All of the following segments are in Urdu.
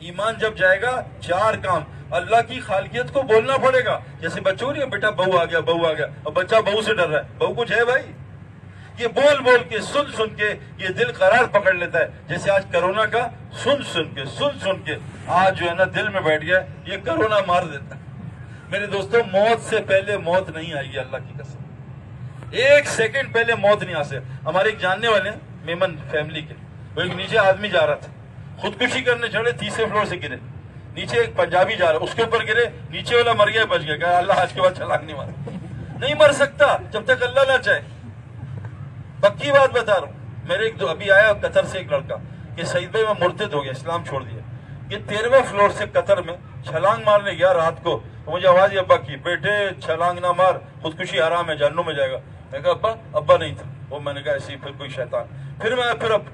ایمان جب جائے گا 4 کام اللہ کی خالقیت کو بولنا پڑے گا. جیسے بچوں نہیں بیٹا بہو آ گیا بہو آ گیا، اب بچہ بہو سے ڈر رہا ہے، بہو کچھ ہے بھائی؟ یہ بول بول کے سن کے یہ دل قرار پکڑ لیتا ہے. جیسے آج کرونا کا سن کے آج جو ہے نا دل میں بیٹھ گیا، یہ کرونا مار دیتا ہے. میرے دوستوں موت سے پہلے موت نہیں آئے گی، اللہ کی قسم. 1 سیکنڈ پہلے موت نہیں آ سکے. ہمارے ایک جاننے والے ہیں میمن فیملی کے، وہ ایک نیچے آدمی جا رہا تھا، خودکشی کرنے چڑھے، 30 فلور سے گرے. نیچے ایک پنجابی جا رہا، اس کے اوپر گرے، نیچے والا مر گیا، بچ گیا. کہا اللہ آج کے بعد چھلانگ نہیں مارا. نہیں مر سکتا جب تک اللہ نہ چاہے. پکی بات بتا رہا ہوں. میرے ایک ابھی آیا قطر سے ایک لڑکا کہ سعید بھائی میں مرتد ہو گیا، اسلام چھوڑ دیا. یہ 13ویں فلور سے قطر میں چھلانگ مارنے گیا رات کو. مجھے آواز ابا کی، بیٹے چھلانگ نہ مار، خودکشی حرام ہے، جہنم میں جائے گا. میں کہا ابا نہیں تھا وہ. میں نے کہا ایسی پھر کوئی شیطان. پھر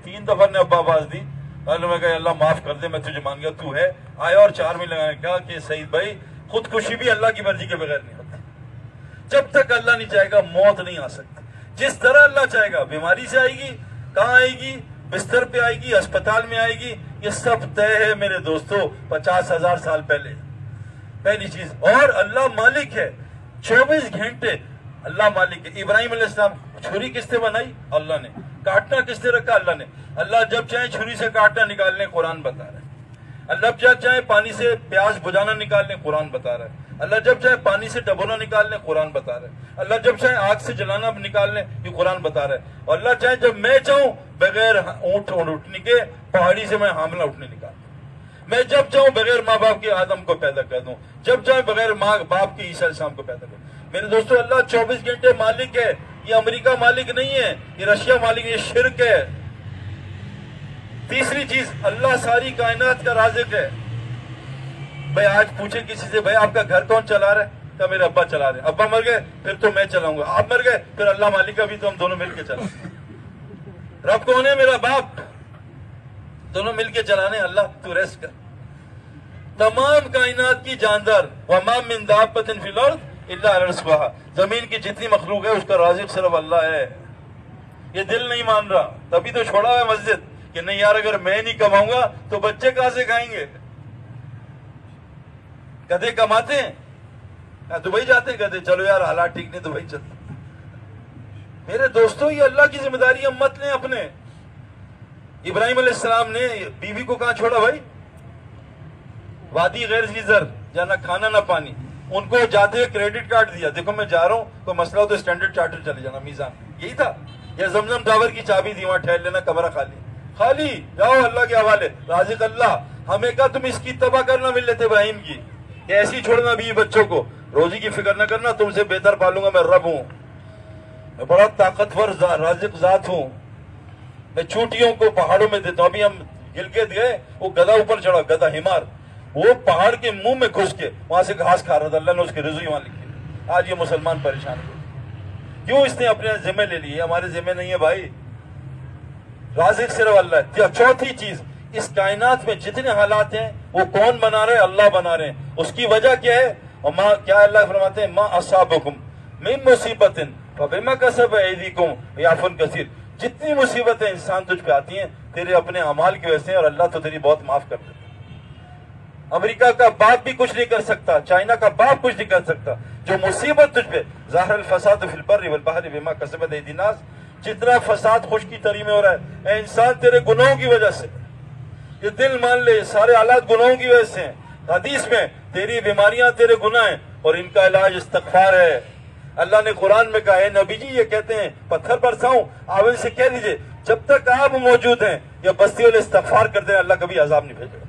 3 دفعہ نے ابا آواز دی. میں کہا اللہ معاف کر دے، میں تجھے مان گیا، تو ہے. آیا اور 4 منٹ لگانے کہا کہ سعید بھائی خودکشی بھی اللہ کی مرضی کے بغیر نہیں ہوتی. جب تک اللہ نہیں چاہے گا موت نہیں آ سکتی. جس طرح اللہ چاہے گا بیماری سے آئے گی، کہاں آئے گی، بستر پہ آئے گی، اسپتال میں آئے گی. یہ سب طے ہے میرے دوستو 50,000 سال پہلے. پہلی چیز. اور اللہ مالک ہے 24 گھنٹے. اللہ مالک ہے. ابراہیم علیہ السلام چھری کس نے بنائی؟ اللہ نے. کاٹنا کس نے رکھا؟ اللہ نے. اللہ جب چاہے چھری سے کاٹنا نکالنے قرآن بتا رہا ہے. اللہ جب چاہے پانی سے پیاز بجھانا نکالنے قرآن بتا رہا ہے. اللہ جب چاہے پانی سے ڈبونا نکالنے قرآن بتا رہا ہے. اللہ جب چاہے آگ سے جلانا نکالنے یہ قرآن بتا رہا ہے. اور اللہ چاہے جب میں چاہوں بغیر اونٹ اٹھنے کے پہاڑی سے میں حاملہ اٹھنے نکال دوں. میں جب چاہوں بغیر ماں باپ کے آدم کو پیدا کر دوں. جب چاہے بغیر ماں باپ کے عیسیٰ علیہ السلام کو پیدا کر دوں. میرے دوستو اللہ 24 گھنٹے مالک ہے. یہ امریکہ مالک نہیں ہے، یہ رشیا مالک ہے، یہ شرک ہے. تیسری چیز اللہ ساری کائنات کا رازق ہے. بھائی آج پوچھیں کسی سے بھائی آپ کا گھر کون چلا رہا ہے؟ کہ میرے ابا چلا رہے ہیں. ابا مر گئے پھر تو میں چلاؤں گا. آپ مر گئے پھر اللہ مالک کا بھی تو ہم دونوں مل کے چلائیں. رب کون ہے؟ میرا باپ. دونوں مل کے چلانے. اللہ تو ریسٹ کر. تمام کائنات کی جاندار وما من دابۃ فی الارض الا علی رزقها، زمین کی جتنی مخلوق ہے اس کا رازق صرف اللہ ہے. یہ دل نہیں مان رہا، تبھی تو چھوڑا ہے مسجد کہ نہیں یار اگر میں نہیں کماؤں گا تو بچے کہاں سے کھائیں گے. گدھے کماتے ہیں، دبئی جاتے ہیں گدھے. چلو یار حالات ٹھیک نہیں دبئی چلتے. میرے دوستوں یہ اللہ کی ذمہ داری ہم مت لیں اپنے. ابراہیم علیہ السلام نے بیوی کو کہاں چھوڑا بھائی؟ وادی غیر ذی زر، جہاں نہ کھانا نہ پانی. ان کو جاتے ہوئے کریڈٹ کارڈ دیا، دیکھو میں جا رہا ہوں کوئی مسئلہ ہو تو اسٹینڈرڈ چارٹر چلے جانا میزان. یہی تھا. یا زمزم ٹاور کی چابی دی، وہاں ٹھہر لینا، کمرہ خالی جاؤ اللہ کے حوالے. رازق اللہ. ہمیں کہا تم اس کی تباہ کرنا ملت ابراہیم کی، کہ ایسی چھوڑنا بیوی بچوں کو، روزی کی فکر نہ کرنا، تم سے بہتر پالوں گا. میں رب ہوں، میں بڑا طاقتور رازق ذات ہوں. میں چوٹیوں کو پہاڑوں میں دیتا ہوں. ابھی ہم گلگت گئے، وہ گدھا اوپر چڑھا، گدھا ہمار، وہ پہاڑ کے منہ میں گھس کے وہاں سے گھاس کھا رہا تھا. اللہ نے اس کی رزق وہاں لکھی. آج یہ مسلمان پریشان ہوئے کیوں؟ اس نے اپنے ذمہ لے لیے. ہمارے ذمہ نہیں ہے بھائی. رازق صرف اللہ ہے. چوتھی چیز، اس کائنات میں جتنے حالات ہیں وہ کون بنا رہے؟ اللہ بنا رہے ہیں. اس کی وجہ کیا ہے؟ اور کیا اللہ فرماتے ہیں؟ ما اصابکم من مصیبت فبما کسبت ایدیکم ویعفو عن کثیر. جتنی مصیبتیں انسان تجھ پہ آتی ہیں تیرے اپنے اعمال کی وجہ سے، اور اللہ تو تیری بہت معاف کر دیتا ہے. امریکہ کا باپ بھی کچھ نہیں کر سکتا، چائنا کا باپ کچھ نہیں کر سکتا. جو مصیبت تجھ پہ، ظاہر الفساد فی البر والبحر بما کسبت ایدی الناس، جتنا فساد خشکی تری میں ہو رہا ہے اے انسان تیرے گناہوں کی وجہ سے. یہ دل مان لے سارے حالات گناہوں کی وجہ سے ہیں. حدیث میں تیری بیماریاں تیرے گناہ ہیں اور ان کا علاج استغفار ہے. اللہ نے قرآن میں کہا ہے نبی جی یہ کہتے ہیں پتھر برساؤں، آپ ان سے کہہ دیجئے جب تک آپ موجود ہیں یا بستی والے استغفار کرتے ہیں اللہ کبھی عذاب نہیں بھیجے گا.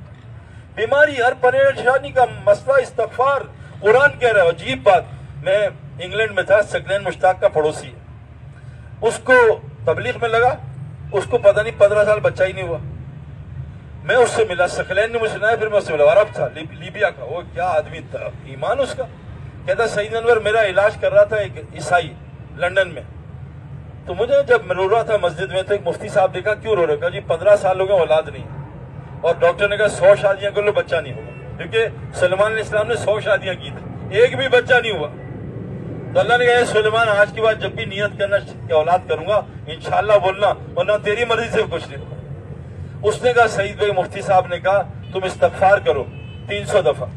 بیماری ہر پریشانی کا مسئلہ استغفار. قرآن کہہ رہا ہے. عجیب بات، میں انگلینڈ میں تھا، سکلین مشتاق کا پڑوسی ہے. اس کو تبلیغ میں لگا، اس کو پتہ نہیں 15 سال بچہ ہی نہیں ہوا. میں اس سے ملا، سکلین نے مجھے سنایا، پھر میں اس سے ملا. عرب تھا، لیبیا کا. وہ کیا آدمی تھا، ایمان اس کا. کہتا سعید انور میرا علاج کر رہا تھا ایک عیسائی لنڈن میں. تو مجھے جب میں رو رہا تھا مسجد میں تو ایک مفتی صاحب دیکھا، کیوں رو رہے؟ کہا جی 15 سال ہو گئے اولاد نہیں. اور ڈاکٹر نے کہا 100 شادیاں کر لو بچہ نہیں ہوگا، کیونکہ سلمان علیہ السلام نے 100 شادیاں کی تھی، ایک بھی بچہ نہیں ہوا. تو اللہ نے کہا سلیمان آج کے بعد جب بھی نیت کرنا کہ اولاد کروں گا انشاءاللہ بولنا، ورنہ تیری مرضی سے کچھ نہیں ہوگا. اس نے کہا سعید بھائی مفتی صاحب نے کہا تم استغفار کرو 300 دفعہ،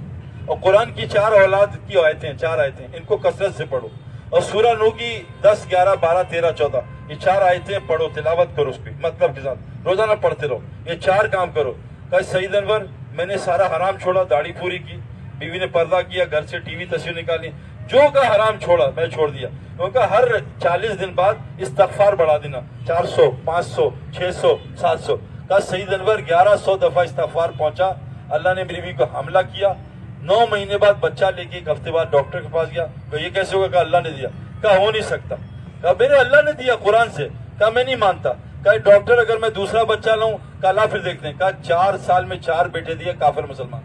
اور قرآن کی 4 اولاد کی آیتیں 4 آیتیں ان کو کثرت سے پڑھو، اور سورہ نو کی 10 11 12 13 14 یہ 4 آیتیں پڑھو، تلاوت کرو اس کی مطلب کے ساتھ، روزانہ پڑھتے رہو، یہ 4 کام کرو۔ کہا سعید انور میں نے سارا حرام چھوڑا، داڑھی پوری کی، بیوی نے پردہ کیا، گھر سے ٹی وی تصویر نکالی، جو کا حرام چھوڑا میں چھوڑ دیا۔ کیونکہ ہر 40 دن بعد استغفار بڑھا دینا، 400 500 600 700۔ کہا سعید انور 1100 دفعہ استغفار پہنچا، اللہ نے میری بیوی کو حملہ کیا، 9 مہینے بعد بچہ لے کے 1 ہفتے بعد ڈاکٹر کے پاس گیا، کہ یہ کیسے ہوگا؟ کہا اللہ نے دیا۔ کہا ہو نہیں سکتا۔ کہا میرے اللہ نے دیا قرآن سے۔ کہا میں نہیں مانتا۔ کہا ڈاکٹر اگر میں دوسرا بچہ لاؤں؟ کہا اللہ پھر دیکھتے ہیں۔ کہا 4 سال میں 4 بیٹے دیے کافر مسلمان۔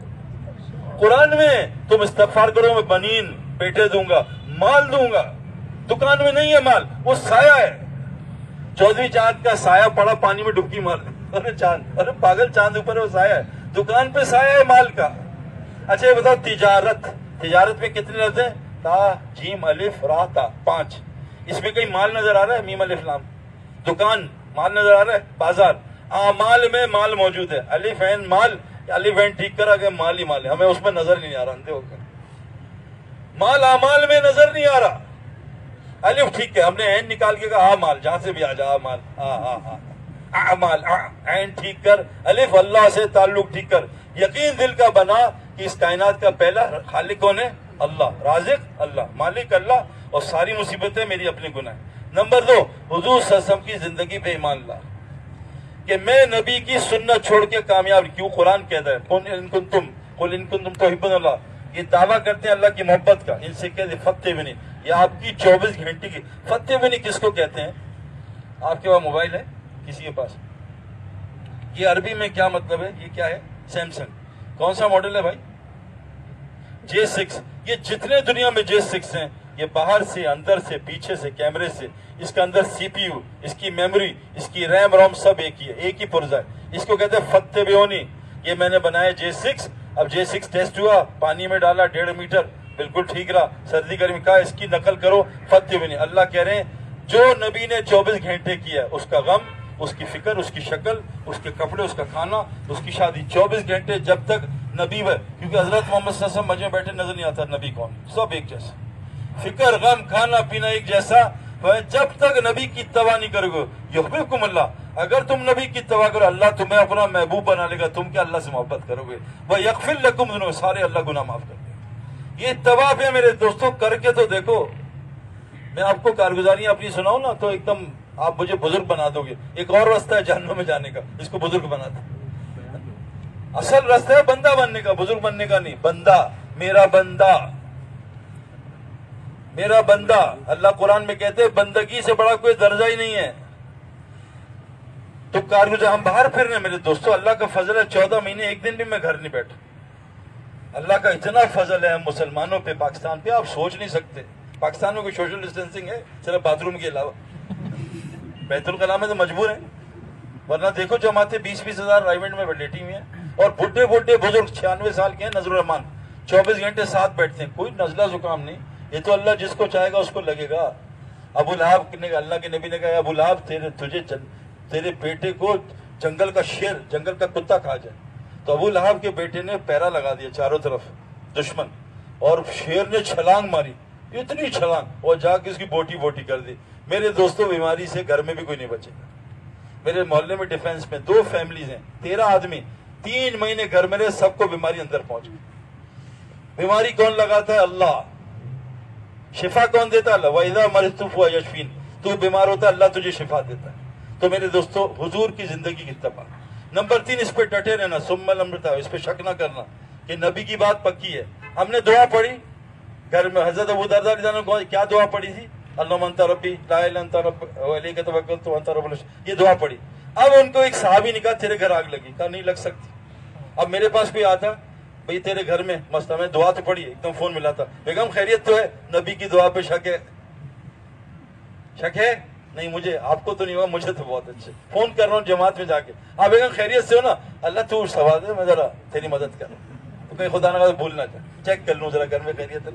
قرآن میں تم استغفار کرو میں بنین بیٹے دوں گا، مال دوں گا، دکان میں نہیں ہے مال، وہ سایہ ہے۔ 14ویں چاند کا سایہ پڑا پانی میں ڈبکی مار دی، ارے چاند، ارے پاگل چاند اوپر ہے وہ سایہ ہے، دکان پہ سایہ ہے مال کا۔ اچھا یہ بتاؤ تجارت میں کتنے لفظ ہیں؟ تا جیم الف را تا 5، اس میں کہیں مال نظر آ رہا ہے؟ میم الف لام۔ دکان مال نظر آ رہا ہے؟ بازار۔ اعمال میں مال موجود ہے، الف عین مال، الف عین ٹھیک کرا کہ مال ہی مال ہے، ہمیں اس میں نظر نہیں آ رہا، اندھے ہو گئے۔ مال اعمال میں نظر نہیں آ رہا، الف ٹھیک ہے، ہم نے عین نکال کے کہا مال، جہاں سے بھی آ جا مال، اعمال، عین ٹھیک کر، الف اللہ سے تعلق ٹھیک کر، یقین دل کا بنا کہ اس کائنات کا پہلا خالق کون ہے؟ اللہ، رازق اللہ، مالک اللہ، اور ساری مصیبتیں میری اپنے گناہ۔ نمبر 2، حضور صلی اللہ علیہ وسلم کی زندگی پہ ایمان لا، کہ میں نبی کی سنت چھوڑ کے کامیاب کیوں؟ قرآن کہتا ہے قل ان کنتم تحبون اللہ، یہ دعویٰ کرتے ہیں اللہ کی محبت کا، ان سے کہتے فتح بھی نہیں، یہ آپ کی 24 گھنٹے کی فتح بھی نہیں کس کو کہتے ہیں؟ آپ کے پاس موبائل ہے کسی کے پاس؟ یہ عربی میں کیا مطلب ہے؟ یہ کیا ہے؟ سیمسنگ۔ کون سا ماڈل ہے بھائی؟ J6۔ یہ جتنے دنیا میں J6 ہیں، یہ باہر سے، اندر سے، پیچھے سے، کیمرے سے، اس کا اندر سی پی یو، اس کی میموری، اس کی ریم روم سب ایک ہی ہے، ایک ہی پرزہ ہے، اس کو کہتے ہیں فتح بیونی۔ یہ میں نے بنایا J6، اب J6 ٹیسٹ ہوا، پانی میں ڈالا 1.5 میٹر، بالکل ٹھیک رہا، سردی گرمی کہا اس کی نقل کرو، فتح بیونی۔ اللہ کہہ رہے ہیں جو نبی نے 24 گھنٹے کیا ہے، اس کا غم، اس کی فکر، اس کی شکل، اس کے کپڑے، اس کا کھانا، اس کی شادی، 24 گھنٹے جب تک نبی ہے، کیونکہ حضرت محمد صلی اللہ علیہ وسلم مجمع بیٹھے نظر نہیں آتا نبی کون، سب ایک جیسا، فکر، غم، کھانا پینا ایک جیسا۔ جب تک نبی کی اتباع نہیں کرو گے، یحببکم اللہ، اگر تم نبی کی اتباع کرو اللہ تمہیں اپنا محبوب بنا لے گا، تم کیا اللہ سے محبت کرو گے، وَيَغْفِرْ لَكُمْ ذُنُوبَكُمْ، سارے اللہ گناہ معاف کر دے۔ یہ اتباع ہے میرے دوستوں، کر کے تو دیکھو۔ میں آپ کو کارگزاریاں اپنی سناؤں نا تو ایک دم آپ مجھے بزرگ بنا دو گے۔ ایک اور راستہ ہے جہنم میں جانے کا، اس کو بزرگ بنا دو۔ اصل راستہ ہے بندہ بننے کا، بزرگ بننے کا نہیں۔ بندہ، میرا بندہ، میرا بندہ، اللہ قرآن میں کہتے ہیں بندگی سے بڑا کوئی درجہ ہی نہیں ہے۔ تو کارگزار ہم باہر پھر رہے ہیں میرے دوستوں، اللہ کا فضل ہے، 14 مہینے ایک دن بھی میں گھر نہیں بیٹھا۔ اللہ کا اتنا فضل ہے ہم مسلمانوں پہ، پاکستان پہ، آپ سوچ نہیں سکتے۔ پاکستان میں کوئی سوشل ڈسٹینسنگ ہے صرف باتھ روم کے علاوہ؟ بیت الخلاء میں تو مجبور ہیں، ورنہ دیکھو جماعتیں 20-20 ہزار رائیونٹ میں لیٹی ہوئی ہیں، اور بڈھے بزرگ 96 سال کے ہیں، نذر الرحمان 24 گھنٹے ساتھ بیٹھتے ہیں، کوئی نزلہ زکام نہیں۔ یہ تو اللہ جس کو چاہے گا اس کو لگے گا۔ ابو لہب نے، اللہ کے نبی نے کہا ابو لہب تیرے بیٹے کو جنگل کا شیر، جنگل کا کتا کھا جائے، تو ابو لہب کے بیٹے نے پیرا لگا دیا چاروں طرف دشمن، اور شیر نے چھلانگ ماری، اتنی چھلانگ، اور جا کے اس کی بوٹی کر دی۔ میرے دوستوں بیماری سے گھر میں بھی کوئی نہیں بچے گا۔ میرے محلے میں ڈیفینس میں 2 فیملیز ہیں، 13 آدمی، 3 مہینے گھر میں رہے، سب کو بیماری اندر پہنچ گئی۔ بیماری کون لگاتا ہے؟ اللہ۔ شفا کون دیتا ہے؟ اللہ۔ وَإِذَا مَرِضْتُ فَهُوَ يَشْفِينِ، تو بیمار ہوتا ہے اللہ تجھے شفا دیتا ہے۔ تو میرے دوستو حضور کی زندگی کی اتباع۔ نمبر 3، اس پہ ڈٹے رہنا، ثم الامرتا، اس پہ شک نہ کرنا کہ نبی کی بات پکی ہے۔ ہم نے دعا پڑھی گھر میں، حضرت ابو درداء رضی اللہ عنہ کیا دعا پڑھی تھی؟ اللہم انت ربی لا الہ الا انت رب وعلیک توکلت وانت رب العرش، یہ دعا پڑھی۔ اب ان کو ایک صحابی نے کہا تیرے گھر آگ لگی، کہا نہیں لگ سکتی۔ اب میرے پاس کوئی آتا، بھئی تیرے گھر میں مسئلہ، میں دعا تو پڑھی، ایک دم فون ملاتا، بیگم خیریت تو ہے؟ نبی کی دعا پہ شک ہے؟ شک ہے؟ نہیں مجھے، آپ کو تو نہیں ہوا، مجھے تو بہت اچھے، فون کر رہا ہوں جماعت میں جا کے، آپ بیگم خیریت سے ہو نا؟ اللہ تو سوال ہے، میں ذرا تیری مدد کر رہا ہوں، تو کہیں خدا نہ بھول نہ جائے، چیک کر لوں ذرا گھر میں خیریت ہے۔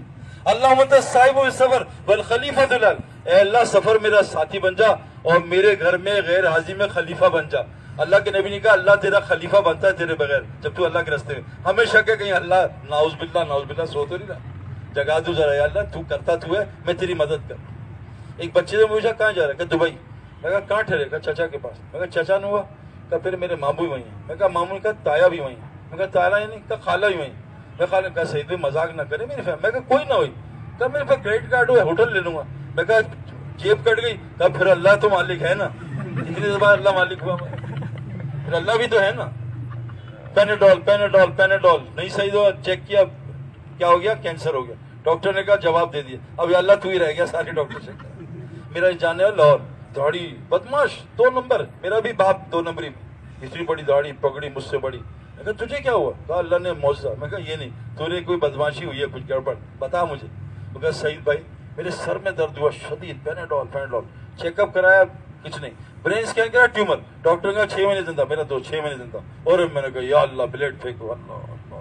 اللہ انت صاحب السفر والخلیفۃ الارض، اے اللہ سفر میرا ساتھی بن جا اور میرے گھر میں غیر حاضری میں خلیفہ بن جا۔ اللہ کے نبی نے کہا اللہ تیرا خلیفہ بنتا ہے تیرے بغیر جب تو اللہ کے راستے میں. ہمیں شک ہے کہیں اللہ ناؤز باللہ سو تو نہیں رہا. جگا دو ذرا یا اللہ تو کرتا تو ہے میں تیری مدد کر. ایک بچے سے پوچھا کہاں جا رہا ہے کہ دبئی. میں کہا کہاں ٹھہرے گا چچا کے پاس. میں کہا چچا نے ہوا کہ پھر میرے ماموں بھی وہیں ہیں. میں کہا ماموں نے کہا تایا بھی وہیں. میں کہا تایا ہی نہیں کہا خالہ بھی وہیں. میں خالہ نے کہا سعید بھائی مذاق نہ کرے میری فیملی. میں کہا کوئی نہ ہوئی. کہا میرے پاس کریڈٹ کارڈ ہوا ہوٹل لے لوں گا. میں کہا جیب کٹ گئی. کہا پھر اللہ تو مالک ہے نا. اتنی زبان اللہ مالک ہوا پھر اللہ بھی تو ہے نا. پیناڈول نہیں صحیح دو. چیک کیا کیا ہو گیا کینسر ہو گیا. ڈاکٹر نے کہا جواب دے دیا. اب یا اللہ تو ہی رہ گیا سارے ڈاکٹر سے. میرا جانے والا لاہور داڑھی بدماش 2 نمبر. میرا بھی باپ 2 نمبری میں اتنی بڑی داڑھی پگڑی مجھ سے بڑی. میں کہا تجھے کیا ہوا. کہا اللہ نے معجزہ. میں کہا یہ نہیں تو نے کوئی بدماشی ہوئی ہے کچھ گڑبڑ بتا مجھے. میں کہا سعید بھائی میرے سر میں درد ہوا شدید. پیناڈول چیک اپ کرایا کچھ نہیں. برین اسکین کرا ٹیومر. ڈاکٹر نے کہا 6 مہینے زندہ. میرا 6 مہینے زندہ. اور میں نے کہا یا اللہ بلیڈ پھینکو. اللہ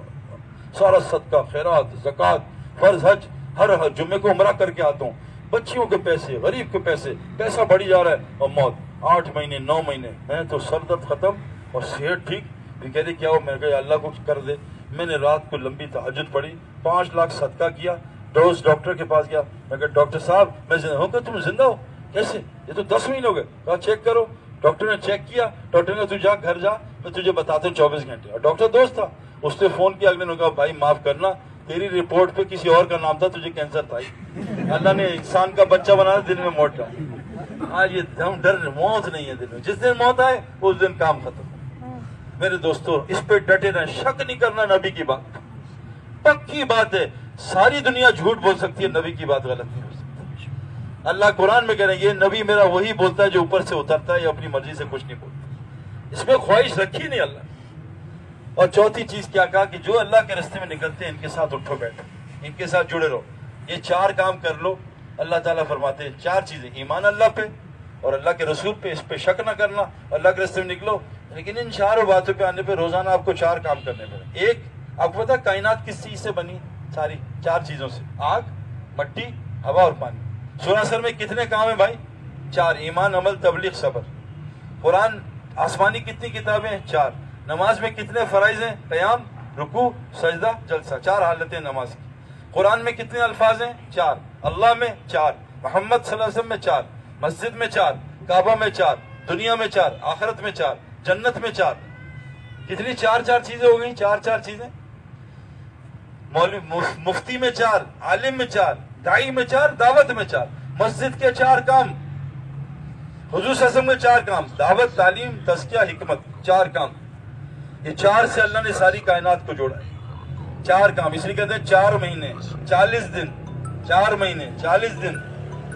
سارا صدقہ خیرات زکات فرض حج ہر جمعے کو عمرہ کر کے آتا ہوں. بچیوں کے پیسے غریب کے پیسہ بڑھی جا رہا ہے. اور موت 8 مہینے 9 مہینے ہیں تو سر درد ختم اور صحت ٹھیک. بھی کہہ رہی کیا ہو. میں نے کہا اللہ کو کر دے. میں نے رات کو لمبی تہجد پڑھی 5 لاکھ صدقہ کیا. روز ڈاکٹر کے پاس گیا. میں کہا ڈاکٹر صاحب میں زندہ ہوں. کہ تم زندہ ہو کیسے. یہ تو 10 مہینے ہو گئے. کہا چیک کرو. ڈاکٹر نے چیک کیا. ڈاکٹر نے تو جا گھر جا میں تجھے بتاتا ہوں 24 گھنٹے. اور ڈاکٹر دوست تھا. اس نے فون کیا. اگلے نے کہا بھائی معاف کرنا تیری رپورٹ پہ کسی اور کا نام تھا تجھے کینسر تھا. اللہ نے انسان کا بچہ بنانا دل میں موت ڈالا. آج یہ ڈر موت نہیں ہے دل میں. جس دن موت آئے اس دن کام ختم. میرے دوستو اس پہ ڈٹے رہیں. شک نہیں کرنا نبی کی بات پکی بات ہے. ساری دنیا جھوٹ بول سکتی ہے نبی کی بات غلط نہیں ہو سکتی. اللہ قرآن میں کہہ رہے ہیں یہ نبی میرا وہی بولتا ہے جو اوپر سے اترتا ہے. یہ اپنی مرضی سے کچھ نہیں بولتا. اس میں خواہش رکھی نہیں اللہ. اور چوتھی چیز کیا کہا کہ جو اللہ کے راستے میں نکلتے ہیں ان کے ساتھ اٹھو بیٹھو ان کے ساتھ جڑے رہو. یہ 4 کام کر لو. اللہ تعالیٰ فرماتے ہیں 4 چیزیں. ایمان اللہ پہ اور اللہ کے رسول پہ اس پہ شک نہ کرنا. اللہ کے راستے میں نکلو. لیکن ان 4 باتوں پہ آنے پہ روزانہ آپ کو 4 کام کرنے پڑے. ایک آپ کو پتا کائنات کس چیز سے بنی. ساری 4 چیزوں سے. آگ مٹی ہوا اور پانی. سورہ اثر میں کتنے کام ہیں بھائی 4. ایمان عمل تبلیغ صبر. قرآن آسمانی کتنی کتابیں ہیں 4. نماز میں کتنے فرائض ہیں قیام رکوع سجدہ جلسہ. 4 حالتیں نماز کی. قرآن میں کتنے الفاظ ہیں 4. اللہ میں 4. محمد صلی اللہ علیہ وسلم میں 4. مسجد میں 4. کعبہ میں 4. دنیا میں 4. آخرت میں 4. جنت میں 4. کتنی 4 چیزیں ہو گئیں. 4 چیزیں. مفتی میں 4. عالم میں 4. دائی میں 4. دعوت میں 4. مسجد کے 4 کام. حضور صلی اللہ علیہ وسلم کے 4 کام. دعوت تعلیم تزکیہ حکمت 4 کام. یہ 4 سے اللہ نے ساری کائنات کو جوڑا ہے. 4 کام. اس لیے کہتے ہیں 4 مہینے 40 دن. 4 مہینے 40 دن.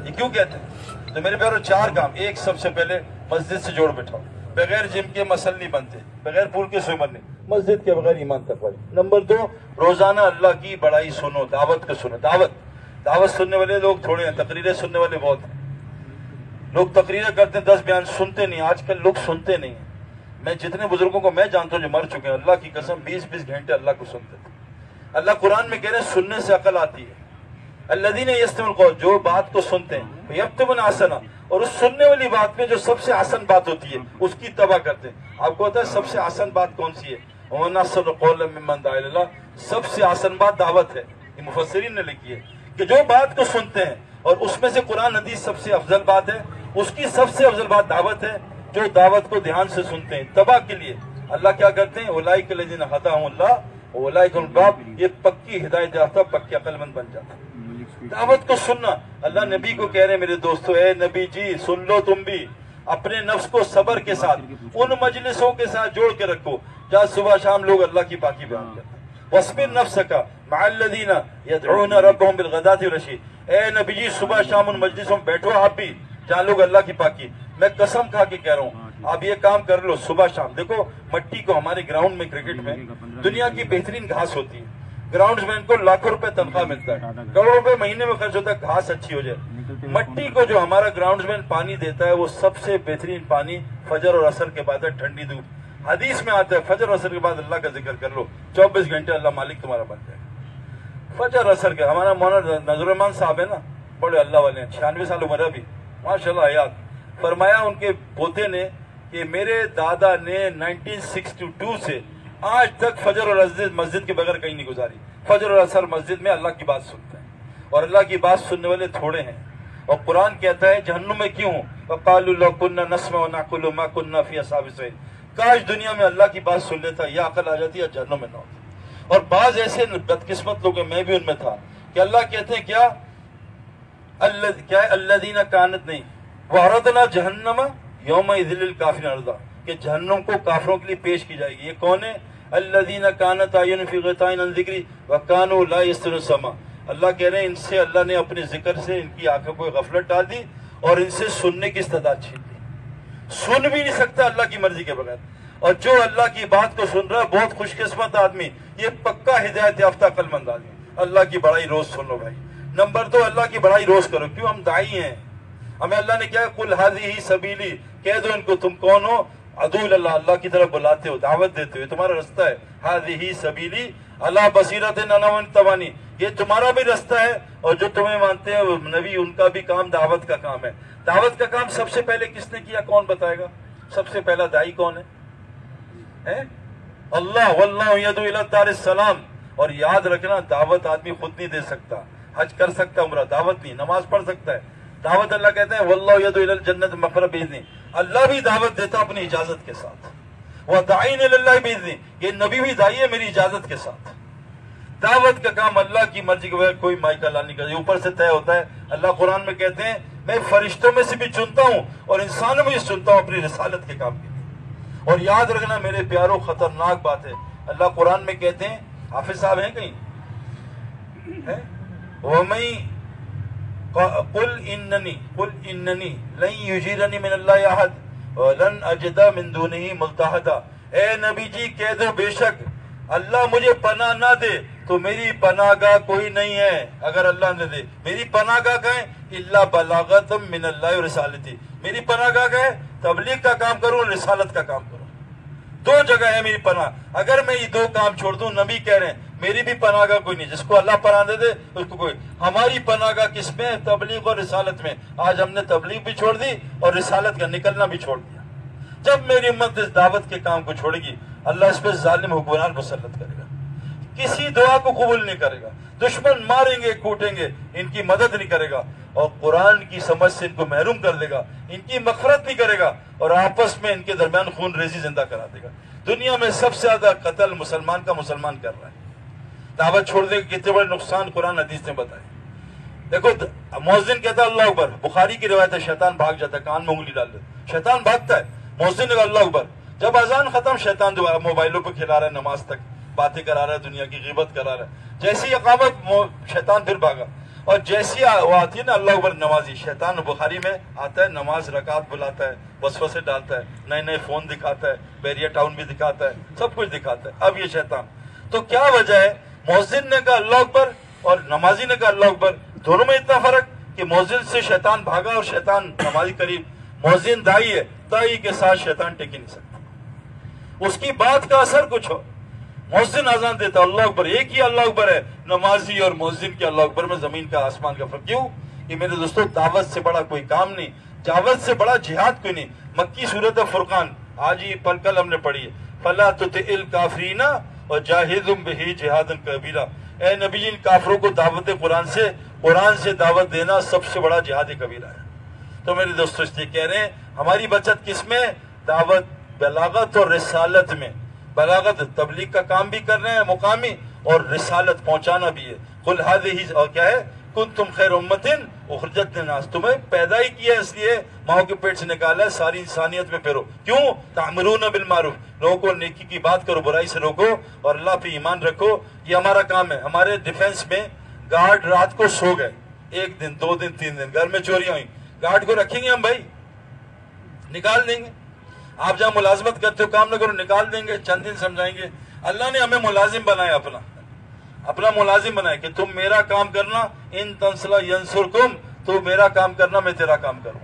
یہ کیوں کہتے ہیں. تو میرے پیارو 4 کام. ایک سب سے پہلے مسجد سے جوڑ بیٹھاؤ. بغیر جم کے مسل نہیں بنتے. بغیر پول کے سوئمر نہیں. مسجد کے بغیر ایمان تقوی. نمبر 2 روزانہ اللہ کی بڑائی سنو. دعوت کو سنو. دعوت سننے والے لوگ تھوڑے ہیں. تقریریں سننے والے بہت ہیں. لوگ تقریریں کرتے ہیں 10 بیان سنتے نہیں. آج کل لوگ سنتے نہیں ہیں. میں جتنے بزرگوں کو میں جانتا ہوں جو مر چکے ہیں اللہ کی قسم 20 گھنٹے اللہ کو سنتے تھے. اللہ قرآن میں کہہ رہے ہیں سننے سے عقل آتی ہے. الذین یستمعون القول جو بات کو سنتے ہیں یکتبون احسنہ اور اس سننے والی بات میں جو سب سے آسان بات ہوتی ہے اس کی تباہ کرتے ہیں. آپ کو پتا ہے سب سے آسان بات کون سی ہے. ومن احسن قولا ممن دعا الی اللہ. سب سے آسان بات دعوت ہے. یہ مفسرین نے لکھی ہے کہ جو بات کو سنتے ہیں اور اس میں سے قرآن حدیث سب سے افضل بات ہے. اس کی سب سے افضل بات دعوت ہے. جو دعوت کو دھیان سے سنتے ہیں تباہ کے لیے اللہ کیا کرتے ہیں. اولئک الذین ھداھم اللہ اولئک الباب. یہ پکی ہدایت یافتہ پکی عقل مند بن جاتا ہے. دعوت کو سننا. اللہ نبی کو کہہ رہے ہیں میرے دوستو اے نبی جی سن لو تم بھی. اپنے نفس کو صبر کے ساتھ ان مجلسوں کے ساتھ جوڑ کے رکھو جہاں صبح شام لوگ اللہ کی پاکی بیان کرتے ہیں. واصبر نفسک مع الذین یدعون ربهم بالغداۃ والعشی. اے نبی جی صبح شام ان مجلسوں میں بیٹھو آپ بھی جہاں لوگ اللہ کی پاکی. میں قسم کھا کے کہہ رہا ہوں آپ یہ کام کر لو صبح شام. دیکھو مٹی کو ہمارے گراؤنڈ میں کرکٹ میں دنیا کی بہترین گھاس ہوتی ہے. گراؤنڈ میں ان کو لاکھوں روپے تنخواہ ملتا ہے. کروڑوں روپے مہینے میں خرچ ہوتا ہے گھاس اچھی ہو جائے. مٹی کو جو ہمارا گراؤنڈ میں پانی دیتا ہے وہ سب سے بہترین پانی فجر اور عصر کے بعد ہے. ٹھنڈی دھوپ. حدیث میں آتا ہے فجر اور عصر کے بعد اللہ کا ذکر کر لو 24 گھنٹے اللہ مالک تمہارا بن جائے. فجر عصر کے ہمارا مولانا نذر الرحمان صاحب ہے نا بڑے اللہ والے ہیں. 96 سال عمر ہے ابھی ماشاء اللہ حیات. فرمایا ان کے پوتے نے کہ میرے دادا نے 1962 سے آج تک فجر اور عصر مسجد کے بغیر کہیں نہیں گزاری. فجر اور عصر مسجد میں اللہ کی بات سنتے ہیں, اور اللہ کی بات سننے والے تھوڑے ہیں. اور قرآن کہتا ہے جہنم میں کیوں, وَقَالُوا لَوْ كُنَّا نَسْمَعُ وَنَعْقِلُ مَا كُنَّا فِي أَصْحَابِ السَّعِيرِ. کاش دنیا میں اللہ کی بات سن لیتا, یہ عقل آ جاتی ہے, جہنم میں نہ ہوتی. اور بعض ایسے بدقسمت لوگ ہیں, میں بھی ان میں تھا, کہ اللہ کہتے ہیں کیا الذین کانت نہیں وعرضنا جہنم یومئذ للکافرین عرضا, کہ جہنم کو کافروں کے لیے پیش کی جائے گی. یہ کون ہے؟ الذین کانت اعین فی غطاء عن ذکری وکانوا لا یسترون سما. اللہ کہہ رہے ہیں ان سے اللہ نے اپنے ذکر سے ان کی آنکھوں کو غفلت ڈال دی اور ان سے سننے کی استعداد چھین لی. سن بھی نہیں سکتا اللہ کی مرضی کے بغیر. اور جو اللہ کی بات کو سن رہا ہے بہت خوش قسمت آدمی, یہ پکا ہدایت یافتہ عقل مند آدمی. اللہ کی بڑائی روز سن لو بھائی. نمبر 2, اللہ کی بڑائی روز کرو. کیوں؟ ہم دائی ہیں, ہمیں اللہ نے کیا قل ھذہ سبیلی, کہہ دو ان کو تم کون ہو, عدو اللہ, اللہ کی طرف بلاتے ہو, دعوت دیتے ہو, تمہارا رستہ ہے. ھذہ سبیلی علی بصیرۃ انا ومن اتبعنی, یہ تمہارا بھی رستہ ہے, اور جو تمہیں مانتے ہیں نبی ان کا بھی کام دعوت کا کام ہے. دعوت کا کام سب سے پہلے کس نے کیا, کون بتائے گا؟ سب سے پہلا دائی کون ہے؟ اللہ. واللہ یدعو الی دار السلام. اور یاد رکھنا دعوت آدمی خود نہیں دے سکتا, حج کر سکتا, عمرہ, دعوت نہیں. نماز پڑھ سکتا ہے, دعوت اللہ کہتا ہے واللہ یدعو الی الجنۃ مغفرۃ باذنہ, اللہ بھی دعوت دیتا اپنی اجازت کے ساتھ. وداعین الی اللہ باذنہ, یہ نبی بھی دائی ہے میری اجازت کے ساتھ. دعوت کا کام اللہ کی مرضی کے بغیر کوئی مائکہ لا نہیں کرتا, اوپر سے طے ہوتا ہے. اللہ قرآن میں کہتے ہیں میں فرشتوں میں سے بھی چنتا ہوں اور انسانوں میں بھی چنتا ہوں اپنی رسالت کے کام کے لیے. اور یاد رکھنا میرے پیاروں خطرناک بات ہے, اللہ قرآن میں کہتے ہیں, حافظ صاحب ہیں کہیں, قل اننی لن یجیرنی من اللہ احد ولن اجد من دونہ ملتحدا. اے نبی جی کہہ دو بے شک اللہ مجھے پناہ نہ دے تو میری پناہ گاہ کوئی نہیں ہے. اگر اللہ نے دے میری پناہ گاہ کہیں الا بلاغت من اللہ رسالتی, میری پناہ گاہ کہیں تبلیغ کا کام کروں, رسالت کا کام کروں. 2 جگہ ہے میری پناہ. اگر میں یہ 2 کام چھوڑ دوں, نبی کہہ رہے ہیں میری بھی پناہ گاہ کوئی نہیں, جس کو اللہ پناہ دے دے اس کو کوئی. ہماری پناہ گاہ کس میں؟ تبلیغ اور رسالت میں. آج ہم نے تبلیغ بھی چھوڑ دی اور رسالت کا نکلنا بھی چھوڑ دیا. جب میری امت اس دعوت کے کام کو چھوڑے گی, اللہ اس پہ ظالم حکمران مسلط کرے گا, کسی دعا کو قبول نہیں کرے گا, دشمن ماریں گے, کوٹیں گے, ان کی مدد نہیں کرے گا, اور قرآن کی سمجھ سے ان کو محروم کر دے گا, ان کی مغفرت نہیں کرے گا, اور آپس میں ان کے درمیان خون ریزی زندہ کرا دے گا. دنیا میں سب سے زیادہ قتل مسلمان کا مسلمان کر رہا ہے. دعوت چھوڑ دے کتنے بڑے نقصان قرآن حدیث نے بتائے. دیکھو مؤذن کہتا ہے اللہ اکبر, بخاری کی روایت ہے, شیطان بھاگ جاتا ہے, کان میں انگلی ڈال دے, شیطان بھاگتا ہے. مؤذن نے کہا اللہ اکبر, جب اذان ختم شیطان دوبارہ موبائلوں پہ کھلا رہا ہے, نماز تک باتیں کرا رہا ہے, دنیا کی غیبت کرا رہا ہے. جیسی اقامت شیطان پھر بھاگا, اور جیسی وہ آتی ہے نا اللہ اکبر نمازی, شیطان بخاری میں آتا ہے, نماز رکعت بلاتا ہے, وسوسے ڈالتا ہے, نئے نئے فون دکھاتا ہے, بیریا ٹاؤن بھی دکھاتا ہے, سب کچھ دکھاتا ہے. اب یہ شیطان, تو کیا وجہ ہے؟ مؤذن نے کہا اللہ اکبر اور نمازی نے کہا اللہ اکبر, دونوں میں اتنا فرق کہ مؤذن سے شیطان بھاگا اور شیطان نمازی قریب. مؤذن دائی ہے, دائی کے ساتھ شیطان ٹک ہی نہیں سکتا, اس کی بات کا اثر کچھ ہو. مؤذن اذان دیتا اللہ اکبر, ایک ہی اللہ اکبر ہے, نمازی اور مؤذن کے اللہ اکبر میں زمین کا آسمان کا فرق. کیوں؟ یہ میرے دوستو دعوت سے بڑا کوئی کام نہیں, دعوت سے بڑا جہاد کوئی نہیں. مکی سورت فرقان آج ہی پل کل ہم نے پڑھی ہے, فلا تطع الکافرین وجاہدہم بہ جہادا کبیرا. اے نبی جی ان کافروں کو دعوت قرآن سے دعوت دینا سب سے بڑا جہاد کبیرہ ہے. تو میرے دوستو اس لیے کہہ رہے ہیں ہماری بچت کس میں؟ دعوت, بلاغت اور رسالت میں. بلاغت تبلیغ کا کام بھی کر رہے ہیں مقامی, اور رسالت پہنچانا بھی ہے. قل ھذہ, اور کیا ہے, کنتم خیر امۃ اخرجت للناس, تمہیں پیدا ہی کیا اس لیے ماں کے پیٹ سے نکالا ہے, ساری انسانیت میں پھیرو. کیوں؟ تأمرون بالمعروف, لوگوں کو نیکی کی بات کرو, برائی سے روکو, اور اللہ پہ ایمان رکھو. یہ ہمارا کام ہے. ہمارے ڈیفنس میں گارڈ رات کو سو گئے, 1 دن 2 دن 3 دن گھر میں چوریاں ہوئی, گارڈ کو رکھیں گے ہم بھائی؟ نکال دیں گے. آپ جہاں ملازمت کرتے ہو کام نہ کرو, نکال دیں گے, چند دن سمجھائیں گے. اللہ نے ہمیں ملازم بنایا, اپنا ملازم بنایا کہ تم میرا کام کرنا, ان تنصروا ینصرکم, تو میرا کام کرنا میں تیرا کام کروں.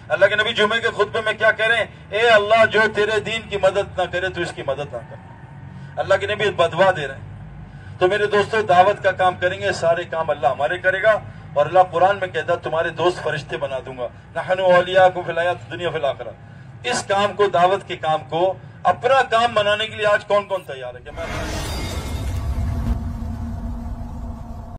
اللہ کے نبی جمعے کے خطبے میں کیا کہہ رہے ہیں؟ اے اللہ جو تیرے دین کی مدد نہ کرے تو اس کی مدد نہ کرنا. اللہ کے نبی بدوا دے رہے ہیں. تو میرے دوستو دعوت کا کام کریں گے, سارے کام اللہ ہمارے کرے گا. اور اللہ قرآن میں کہتا ہے تمہارے دوست فرشتے بنا دوں گا, نحن اولیاءکم فی الحیات الدنیا فی الآخرہ. اس کام کو، دعوت کے کام کو اپنا کام بنانے کے لیے آج کون کون تیار ہے کہ میں